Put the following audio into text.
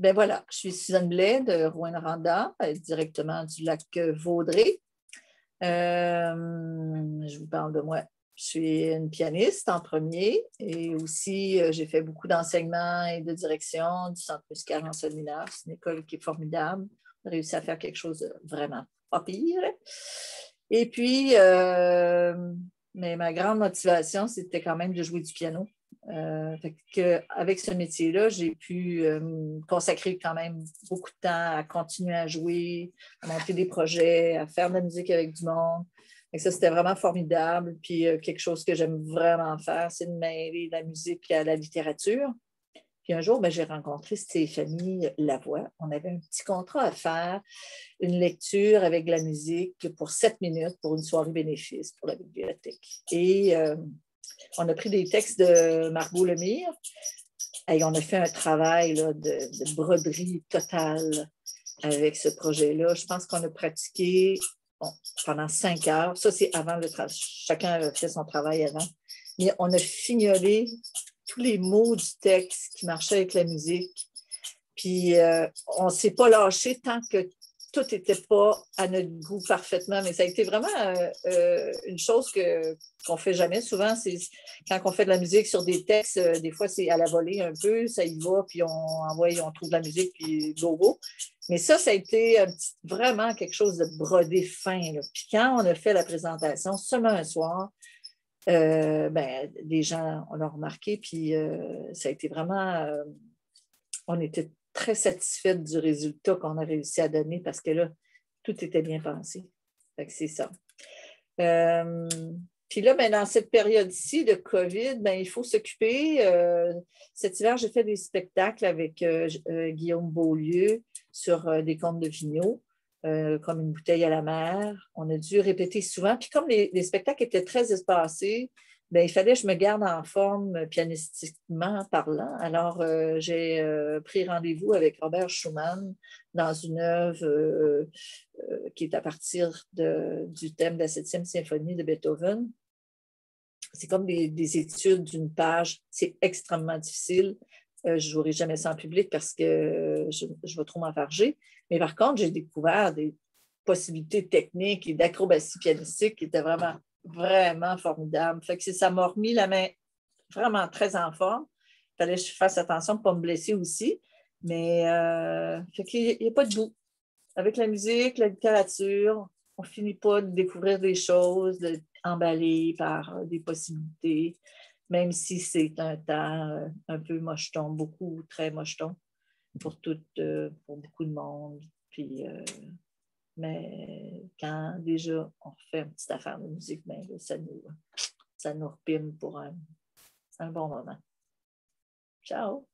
Ben voilà, je suis Suzanne Blais de Rouyn-Noranda, directement du lac Vaudrey. Je vous parle de moi. Je suis une pianiste en premier et aussi j'ai fait beaucoup d'enseignement et de direction du Centre musical en séminaire. C'est une école qui est formidable. On a réussi à faire quelque chose de vraiment pas pire. Et puis, mais ma grande motivation, c'était quand même de jouer du piano. Avec ce métier-là, j'ai pu consacrer quand même beaucoup de temps à continuer à jouer, à monter des projets, à faire de la musique avec du monde. Et ça, c'était vraiment formidable. Puis quelque chose que j'aime vraiment faire, c'est de mêler la musique à la littérature. Puis un jour, j'ai rencontré Stéphanie Lavoie. On avait un petit contrat à faire, une lecture avec de la musique pour 7 minutes pour une soirée bénéfice pour la bibliothèque. Et on a pris des textes de Margot Lemire et on a fait un travail là, de broderie totale avec ce projet-là. Je pense qu'on a pratiqué pendant 5 heures. Ça, c'est avant le travail. Chacun a fait son travail avant. Mais on a fignolé tous les mots du texte qui marchaient avec la musique. Puis on ne s'est pas lâché tant que tout n'était pas à notre goût parfaitement, mais ça a été vraiment une chose qu'on ne fait jamais souvent. C'est quand on fait de la musique sur des textes, des fois c'est à la volée un peu, ça y va, puis on trouve de la musique, puis go. Mais ça a été vraiment quelque chose de brodé fin. Là. Puis quand on a fait la présentation, seulement un soir, les gens on l'a remarqué, puis ça a été vraiment... on était très satisfaite du résultat qu'on a réussi à donner parce que là, tout était bien pensé. Fait que c'est ça. Puis là, dans cette période-ci de COVID, il faut s'occuper. Cet hiver, j'ai fait des spectacles avec Guillaume Beaulieu sur des contes de Vigneault, comme Une bouteille à la mer. On a dû répéter souvent. Puis comme les spectacles étaient très espacés, il fallait que je me garde en forme pianistiquement parlant. Alors, j'ai pris rendez-vous avec Robert Schumann dans une œuvre qui est à partir du thème de la 7e symphonie de Beethoven. C'est comme des études d'une page. C'est extrêmement difficile. Je ne jouerai jamais ça en public parce que je vais trop m'enfarger. Mais par contre, j'ai découvert des possibilités techniques et d'acrobatie pianistique qui étaient vraiment formidables. Fait que ça m'a remis la main vraiment très en forme. Il fallait que je fasse attention pour ne pas me blesser aussi. Mais il n'y a pas de bout. Avec la musique, la littérature, on ne finit pas de découvrir des choses, d'être emballé par des possibilités, même si c'est un temps un peu mocheton, beaucoup, très mocheton pour beaucoup de monde. Puis, mais quand déjà on fait une petite affaire de musique, ça nous repime pour un bon moment. Ciao!